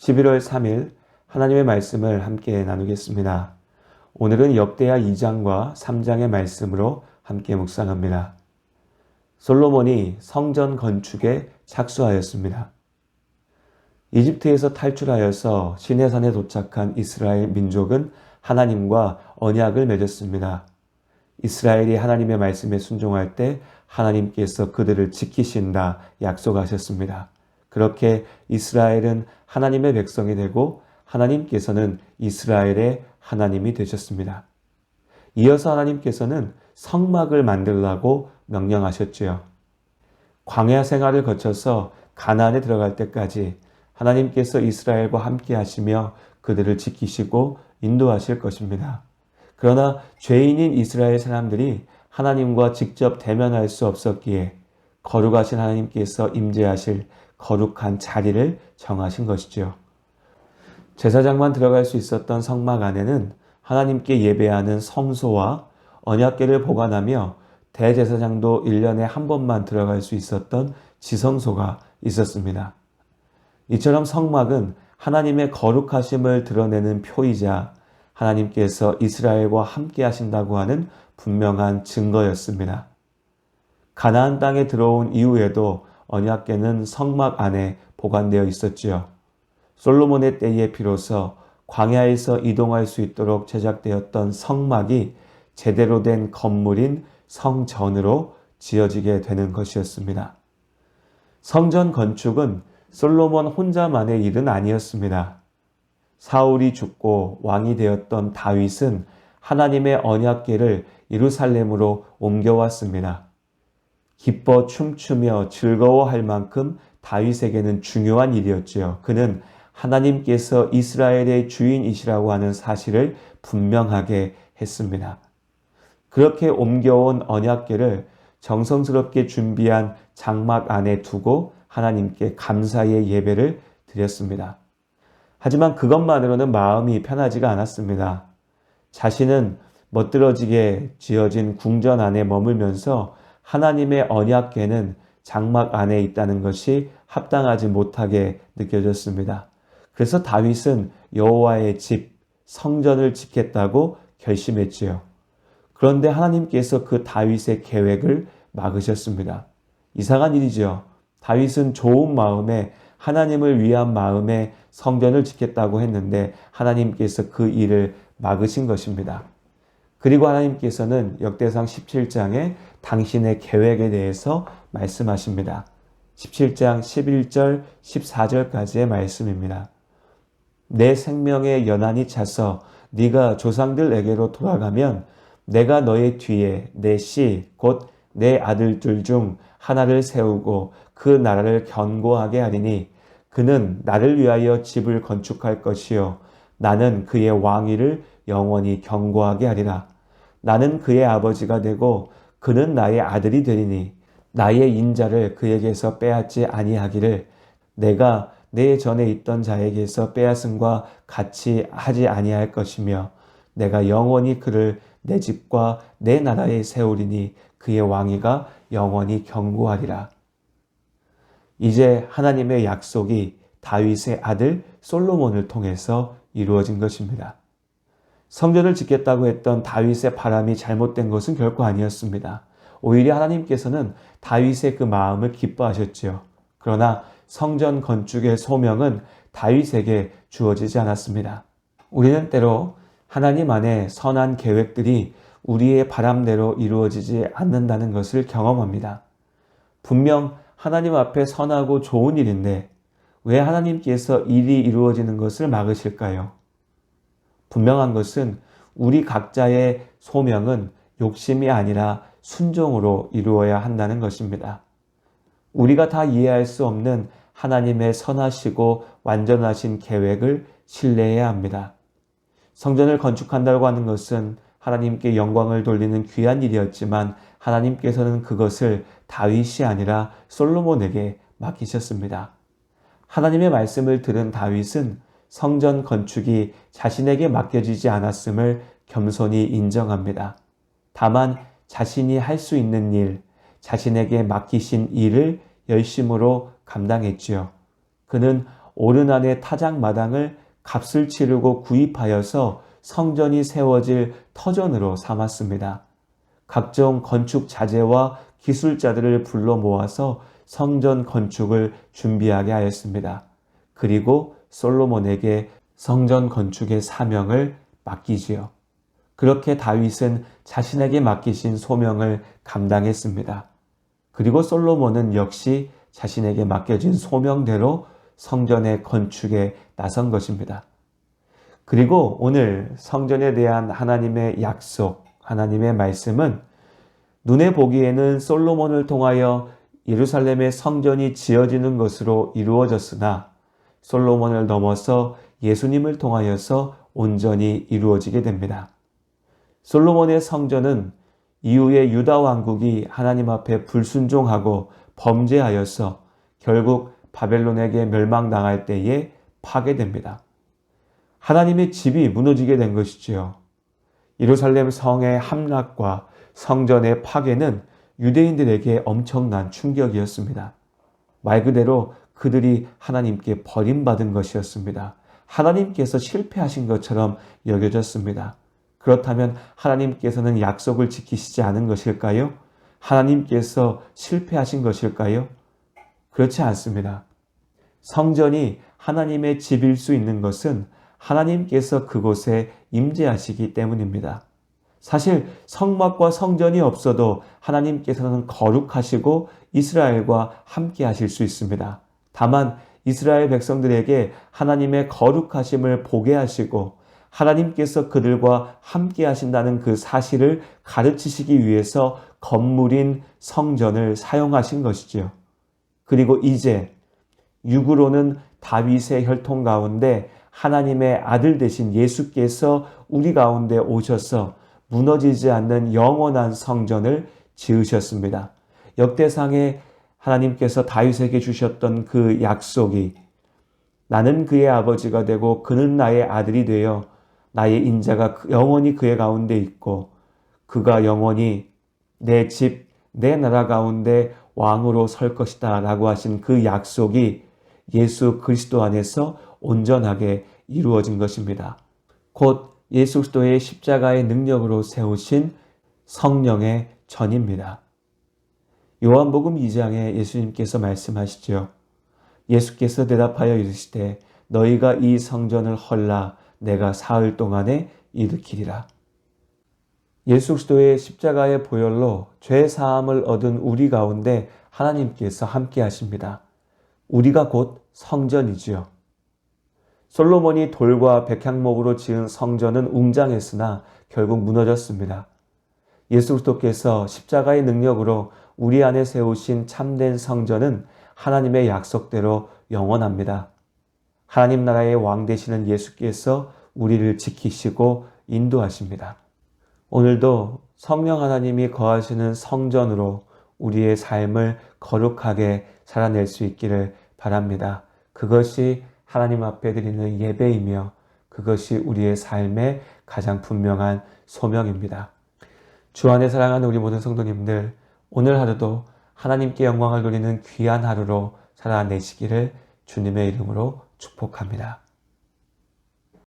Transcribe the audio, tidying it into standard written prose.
11월 3일 하나님의 말씀을 함께 나누겠습니다. 오늘은 역대하 2장과 3장의 말씀으로 함께 묵상합니다. 솔로몬이 성전 건축에 착수하였습니다. 이집트에서 탈출하여서 시내산에 도착한 이스라엘 민족은 하나님과 언약을 맺었습니다. 이스라엘이 하나님의 말씀에 순종할 때 하나님께서 그들을 지키신다 약속하셨습니다. 그렇게 이스라엘은 하나님의 백성이 되고 하나님께서는 이스라엘의 하나님이 되셨습니다. 이어서 하나님께서는 성막을 만들라고 명령하셨지요. 광야 생활을 거쳐서 가나안에 들어갈 때까지 하나님께서 이스라엘과 함께 하시며 그들을 지키시고 인도하실 것입니다. 그러나 죄인인 이스라엘 사람들이 하나님과 직접 대면할 수 없었기에 거룩하신 하나님께서 임재하실 거룩한 자리를 정하신 것이죠. 제사장만 들어갈 수 있었던 성막 안에는 하나님께 예배하는 성소와 언약궤를 보관하며 대제사장도 1년에 한 번만 들어갈 수 있었던 지성소가 있었습니다. 이처럼 성막은 하나님의 거룩하심을 드러내는 표이자 하나님께서 이스라엘과 함께 하신다고 하는 분명한 증거였습니다. 가나안 땅에 들어온 이후에도 언약궤는 성막 안에 보관되어 있었지요. 솔로몬의 때에 비로소 광야에서 이동할 수 있도록 제작되었던 성막이 제대로 된 건물인 성전으로 지어지게 되는 것이었습니다. 성전 건축은 솔로몬 혼자만의 일은 아니었습니다. 사울이 죽고 왕이 되었던 다윗은 하나님의 언약궤를 예루살렘으로 옮겨왔습니다. 기뻐 춤추며 즐거워할 만큼 다윗에게는 중요한 일이었지요. 그는 하나님께서 이스라엘의 주인이시라고 하는 사실을 분명하게 했습니다. 그렇게 옮겨온 언약궤를 정성스럽게 준비한 장막 안에 두고 하나님께 감사의 예배를 드렸습니다. 하지만 그것만으로는 마음이 편하지가 않았습니다. 자신은 멋들어지게 지어진 궁전 안에 머물면서 하나님의 언약궤는 장막 안에 있다는 것이 합당하지 못하게 느껴졌습니다. 그래서 다윗은 여호와의 집, 성전을 짓겠다고 결심했지요. 그런데 하나님께서 그 다윗의 계획을 막으셨습니다. 이상한 일이죠. 다윗은 좋은 마음에 하나님을 위한 마음에 성전을 짓겠다고 했는데 하나님께서 그 일을 막으신 것입니다. 그리고 하나님께서는 역대상 17장에 당신의 계획에 대해서 말씀하십니다. 17장 11절 14절까지의 말씀입니다. 내 생명의 연한이 차서 네가 조상들에게로 돌아가면 내가 너의 뒤에 내 씨 곧 내 아들들 중 하나를 세우고 그 나라를 견고하게 하리니 그는 나를 위하여 집을 건축할 것이요 나는 그의 왕위를 영원히 견고하게 하리라. 나는 그의 아버지가 되고 그는 나의 아들이 되리니 나의 인자를 그에게서 빼앗지 아니하기를 내가 내 전에 있던 자에게서 빼앗음과 같이 하지 아니할 것이며 내가 영원히 그를 내 집과 내 나라에 세우리니 그의 왕위가 영원히 견고하리라. 이제 하나님의 약속이 다윗의 아들 솔로몬을 통해서 이루어진 것입니다. 성전을 짓겠다고 했던 다윗의 바람이 잘못된 것은 결코 아니었습니다. 오히려 하나님께서는 다윗의 그 마음을 기뻐하셨지요. 그러나 성전 건축의 소명은 다윗에게 주어지지 않았습니다. 우리는 때로 하나님 안에 선한 계획들이 우리의 바람대로 이루어지지 않는다는 것을 경험합니다. 분명 하나님 앞에 선하고 좋은 일인데 왜 하나님께서 일이 이루어지는 것을 막으실까요? 분명한 것은 우리 각자의 소명은 욕심이 아니라 순종으로 이루어야 한다는 것입니다. 우리가 다 이해할 수 없는 하나님의 선하시고 완전하신 계획을 신뢰해야 합니다. 성전을 건축한다고 하는 것은 하나님께 영광을 돌리는 귀한 일이었지만 하나님께서는 그것을 다윗이 아니라 솔로몬에게 맡기셨습니다. 하나님의 말씀을 들은 다윗은 성전 건축이 자신에게 맡겨지지 않았음을 겸손히 인정합니다. 다만 자신이 할 수 있는 일, 자신에게 맡기신 일을 열심으로 감당했지요. 그는 오르난의 타작마당을 값을 치르고 구입하여서 성전이 세워질 터전으로 삼았습니다. 각종 건축 자재와 기술자들을 불러 모아서 성전 건축을 준비하게 하였습니다. 그리고 솔로몬에게 성전 건축의 사명을 맡기지요. 그렇게 다윗은 자신에게 맡기신 소명을 감당했습니다. 그리고 솔로몬은 역시 자신에게 맡겨진 소명대로 성전의 건축에 나선 것입니다. 그리고 오늘 성전에 대한 하나님의 약속, 하나님의 말씀은 눈에 보기에는 솔로몬을 통하여 예루살렘의 성전이 지어지는 것으로 이루어졌으나 솔로몬을 넘어서 예수님을 통하여서 온전히 이루어지게 됩니다. 솔로몬의 성전은 이후에 유다 왕국이 하나님 앞에 불순종하고 범죄하여서 결국 바벨론에게 멸망당할 때에 파괴됩니다. 하나님의 집이 무너지게 된 것이지요. 예루살렘 성의 함락과 성전의 파괴는 유대인들에게 엄청난 충격이었습니다. 말 그대로 그들이 하나님께 버림받은 것이었습니다. 하나님께서 실패하신 것처럼 여겨졌습니다. 그렇다면 하나님께서는 약속을 지키시지 않은 것일까요? 하나님께서 실패하신 것일까요? 그렇지 않습니다. 성전이 하나님의 집일 수 있는 것은 하나님께서 그곳에 임재하시기 때문입니다. 사실 성막과 성전이 없어도 하나님께서는 거룩하시고 이스라엘과 함께 하실 수 있습니다. 다만 이스라엘 백성들에게 하나님의 거룩하심을 보게 하시고 하나님께서 그들과 함께 하신다는 그 사실을 가르치시기 위해서 건물인 성전을 사용하신 것이지요. 그리고 이제 육으로는 다윗의 혈통 가운데 하나님의 아들 되신 예수께서 우리 가운데 오셔서 무너지지 않는 영원한 성전을 지으셨습니다. 역대상에 하나님께서 다윗에게 주셨던 그 약속이 나는 그의 아버지가 되고 그는 나의 아들이 되어 나의 인자가 영원히 그의 가운데 있고 그가 영원히 내 집, 내 나라 가운데 왕으로 설 것이다 라고 하신 그 약속이 예수 그리스도 안에서 온전하게 이루어진 것입니다. 곧 예수 그리스도의 십자가의 능력으로 세우신 성령의 전입니다. 요한복음 2장에 예수님께서 말씀하시죠. 예수께서 대답하여 이르시되 너희가 이 성전을 헐라 내가 사흘 동안에 일으키리라. 예수 그리스도의 십자가의 보혈로 죄 사함을 얻은 우리 가운데 하나님께서 함께 하십니다. 우리가 곧 성전이지요. 솔로몬이 돌과 백향목으로 지은 성전은 웅장했으나 결국 무너졌습니다. 예수 그리스도께서 십자가의 능력으로 우리 안에 세우신 참된 성전은 하나님의 약속대로 영원합니다. 하나님 나라의 왕 되시는 예수께서 우리를 지키시고 인도하십니다. 오늘도 성령 하나님이 거하시는 성전으로 우리의 삶을 거룩하게 살아낼 수 있기를 바랍니다. 그것이 하나님 앞에 드리는 예배이며 그것이 우리의 삶의 가장 분명한 소명입니다. 주 안에 사랑하는 우리 모든 성도님들, 오늘 하루도 하나님께 영광을 돌리는 귀한 하루로 살아내시기를 주님의 이름으로 축복합니다.